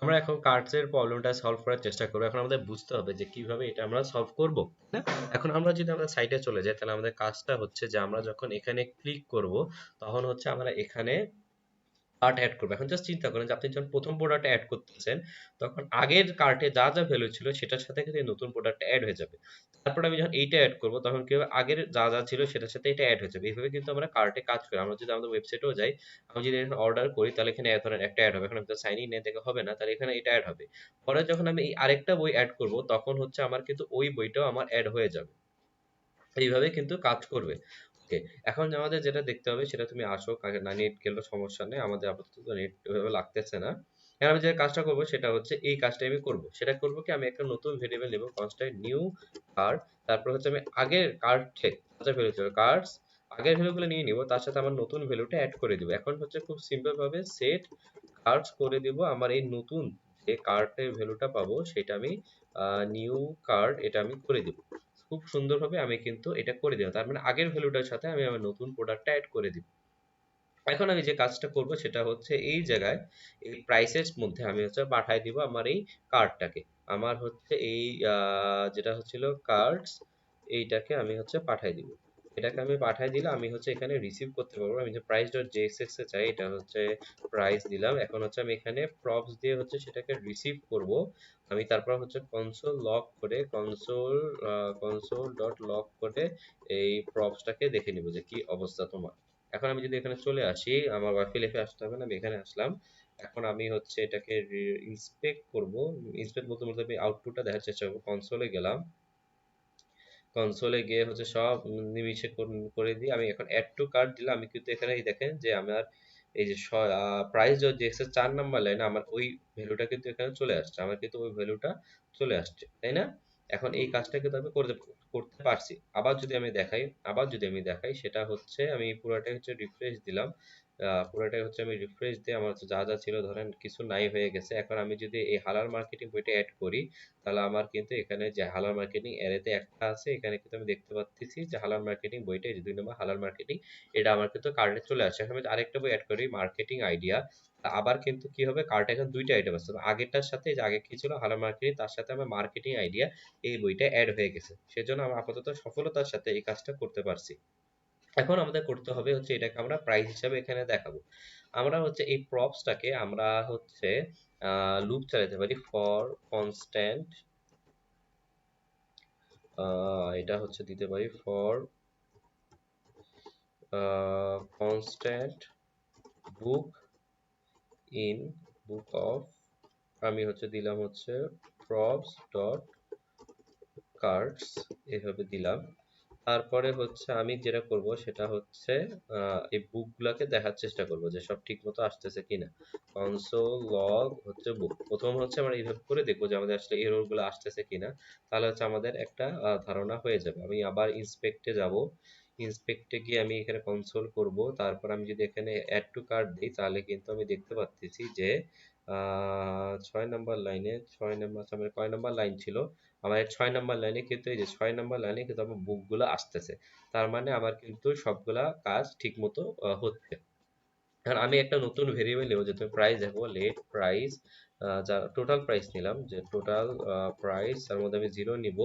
আমরা এখন কার্ডসের প্রবলেমটা সলভ করার চেষ্টা করবো। এখন আমাদের বুঝতে হবে যে কিভাবে এটা আমরা সলভ করব, না? এখন আমরা যদি আমরা সাইটে চলে যাই, তাহলে আমাদের কাজটা হচ্ছে যে আমরা যখন এখানে ক্লিক করব, তখন হচ্ছে আমরা এখানে কার্ট এড করবো। এখন জাস্ট চিন্তা করেন যে আপনি যখন প্রথম প্রোডাক্ট এড করতেছেন, তখন আগের কার্টে যা যা ভ্যালু ছিল সেটার সাথে কিন্তু এই নতুন প্রোডাক্ট এড হয়ে যাবে। তারপর আমি যখন এইটা এড করব, তখন কি হবে, আগের যা যা ছিল সেটার সাথে এটা এড হয়ে যাবে। এইভাবে কিন্তু আমরা কার্টে কাজ করি। আমরা যদি আমাদের ওয়েবসাইটেও যাই, আমি যদি এখানে অর্ডার করি, তাহলে এখানে ধরেন একটা এড হবে। এখন আমি তো সাইন ইন এ দেখে হবে না, তাহলে এখানে এটা এড হবে। পরে যখন আমি এই আরেকটা বই এড করব, তখন হচ্ছে আমার কিন্তু ওই বইটাও আমার এড হয়ে যাবে। এইভাবে কিন্তু কাজ করবে। ওকে, এখন আমাদের যেটা দেখতে হবে সেটা, তুমি আসো, না নেট গেলেও সমস্যা নেই, আমাদের আপাতত নেট ওইভাবে লাগতেছে না। এখন আমি যে কাজটা করব সেটা হচ্ছে এই কাজটা আমি করব। সেটা করব কি, আমি একটা নতুন ভেরিয়েবল নেব, কনস্ট্যান্ট নিউ কার্ড। তারপর হচ্ছে আমি আগের কার্ডে যা ভ্যালু ছিল, কার্ডস আগের ভ্যালুগুলো নিয়ে নিব, তার সাথে আমার নতুন ভ্যালুটা অ্যাড করে দিব। এখন হচ্ছে খুব সিম্পল ভাবে সেট কার্ডস করে দিব। আমার এই নতুন যে কার্ডের ভ্যালুটা পাবো সেটা আমি নিউ কার্ড এটা আমি করে দিব। খুব সুন্দরভাবে আমি কিন্তু এটা করে দিলাম। তার মানে আগের ভ্যালুটার সাথে আমি আমার নতুন প্রোডাক্টটা অ্যাড করে দিব। এখন আমি যে কাজটা করব সেটা হচ্ছে এই জায়গায় এই প্রাইসের মধ্যে আমি হচ্ছে পাঠায় দিব আমার এই কার্ডটাকে। আমার হচ্ছে এই যেটা হচ্ছিল কার্ডস, এইটাকে আমি হচ্ছে পাঠায় দিব। এটাকে আমি পাঠায় দিলে আমি হচ্ছে এখানে রিসিভ করতে পারবো। আমি যে প্রাইস ডট জেএসএক্স এ চাই, এটা হচ্ছে প্রাইস দিলাম। এখন হচ্ছে আমি এখানে প্রপস দিয়ে হচ্ছে সেটাকে রিসিভ করব। আমি তারপর হচ্ছে কনসোল লক করে কনসোল ডট লক করে এই প্রপসটাকে দেখে নিব যে কি অবস্থা তোমার। এখন আমি যদি এখানে চলে আসি, আমার ওয়াইফাই লেখে আসতে হবে না, আমি এখানে আসলাম। এখন আমি হচ্ছে এটাকে ইন্সপেক্ট করব। ইন্সপেক্ট বলতে বলতে আমি আউটপুটটা দেখার চেষ্টা করবো। কনসোলে গেলাম, কনসোলে গিয়ে হচ্ছে সব নিমিষে করে দিই। আমি এখন অ্যাড টু কার্ট দিলাম। আমি কিন্তু এখানে এই দেখেন যে আমার এই যে প্রাইস যে এক্সেস 4 নাম্বার লাইনে আমার ওই ভ্যালুটা কিন্তু এখানে চলে আসছে। আমার কিন্তু ওই ভ্যালুটা চলে আসছে, তাই না? এখন এই কাজটা কিন্তু আমি করতে করতে পারছি। আবার যদি আমি দেখাই, সেটা হচ্ছে আমি পুরোটাই হচ্ছে রিফ্রেশ দিলাম। পুরোটাই হচ্ছে আমি রিফ্রেশ দিয়ে আমার হচ্ছে যা যা ছিল ধরেন কিছু নাই হয়ে গেছে। এখন আমি যদি এই হালাল মার্কেটিং বইটা অ্যাড করি, তাহলে আমার কিন্তু এখানে যে হালাল মার্কেটিং অ্যারেতে একটা আছে, এখানে কিন্তু আমি দেখতে পাচ্ছি যে হালাল মার্কেটিং বইটা, এই যে 2 নম্বর হালাল মার্কেটিং, এটা আমার কিন্তু কার্টে চলে আসে। এখন আমি আরেকটা বই অ্যাড করি, মার্কেটিং আইডিয়া। আবার কিন্তু কি হবে, কার্টে এখন দুইটা আইটেম আছে। আগেরটার সাথে, যে আগে কি ছিল হালাল মার্কেটিং, তার সাথে আমার মার্কেটিং আইডিয়া এই বইটা অ্যাড হয়ে গেছে। সেজন্য আমরা আপাতত সফলতার সাথে এই কাজটা করতে পারছি। এখন আমাদের করতে হবে হচ্ছে এটাকে আমরা প্রাইস হিসাবে এখানে দেখাবো। আমরা হচ্ছে এই প্রপসটাকে আমরা হচ্ছে লুপ চালাতে পারি ফর কনস্ট্যান্ট, এটা হচ্ছে দিতে পারি for constant book in book of, আমি হচ্ছে দিলাম হচ্ছে প্রপস ডট কার্ডস, এভাবে দিলাম। তারপরে হচ্ছে আমি যেটা করব সেটা হচ্ছে এই বুকগুলোকে দেখার চেষ্টা করব যে সব ঠিক মতো আসতেছে কিনা। কনসোল লগ হচ্ছে বুক, প্রথম হচ্ছে আমরা এইভাবে করে দেখবো যে আমাদের আসলে এরর গুলো আসতেছে কিনা। তাহলে হচ্ছে আমাদের একটা ধারণা হয়ে যাবে। আমি আবার ইন্সপেক্টে যাব, ইন্সপেক্টে গিয়ে আমি এখানে কনসোল করব। তারপর আমি যদি এখানে অ্যাড টু কার্ট দিই, তাহলে কিন্তু আমি দেখতে পাচ্ছি যে 6 নম্বর লাইনে, 6 নম্বর, আমার কয় নম্বর লাইন ছিল, আমার 6 নম্বর লাইনে কিন্তু, এই যে 6 নম্বর লাইনে কিন্তু আমার বুকগুলো আসতেছে। তার মানে আমার কিন্তু সবগুলা কাজ ঠিক মতো হচ্ছে। এখন আমি একটা নতুন ভেরিয়েবল নেব, যে তুমি প্রাইস দেখো, লেট প্রাইস, যা টোটাল প্রাইস নিলাম, যে টোটাল প্রাইস তার মধ্যে আমি 0 নিব।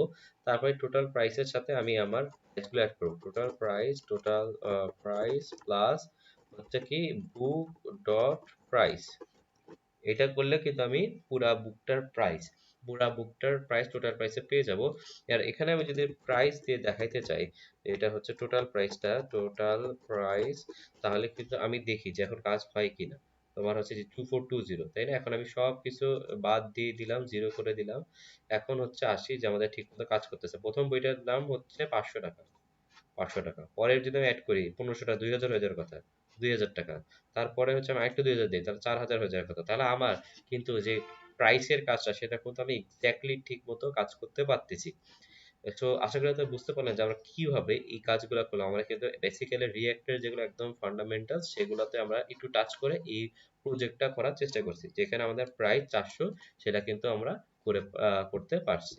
তারপরে টোটাল প্রাইসের সাথে আমি আমার প্রাইসগুলো অ্যাড করব। টোটাল প্রাইস প্লাস হচ্ছে কি বুক ডট প্রাইস, এটা করলে কিন্তু আমি পুরা বুকটার প্রাইস টোটাল প্রাইসে পেয়ে যাব। আর এখানে আমি যদি প্রাইস দিয়ে দেখাইতে চাই, এটা হচ্ছে টোটাল প্রাইস, তাহলে কিন্তু আমি দেখি যে এখন কাজ হয় কিনা। তোমার হচ্ছে যে 2420, তাই না? এখন আমি সব কিছু বাদ দিয়ে দিলাম, 0 করে দিলাম। এখন হচ্ছে আসি যে আমাদের ঠিক মতো কাজ করতেছে। প্রথম বইটার দাম হচ্ছে 500 টাকা, 500 টাকা। পরের যদি আমি অ্যাড করি 1500 টাকা, 2000 হয়ে যাওয়ার কথা, 2000 টাকা। তারপরে হচ্ছে আমি আরেকটু 2000 দিই, তাহলে 4000 হয়ে যাওয়ার কথা। তাহলে আমার কিন্তু যে প্রাইসের কাজটা, সেটা কিন্তু আমি এক্স্যাক্টলি ঠিক মতো কাজ করতে পারতেছি। তো আশা করি আপনারা বুঝতে পারলেন যে আমরা কিভাবে এই কাজগুলো করলাম। আমরা কিন্তু বেসিক্যালি রিয়েক্টের যেগুলো একদম ফান্ডামেন্টাল, সেগুলোতে আমরা একটু টাচ করে এই প্রজেক্টটা করার চেষ্টা করছি। যেখানে আমাদের প্রায় 400, সেটা কিন্তু আমরা করতে পারছি।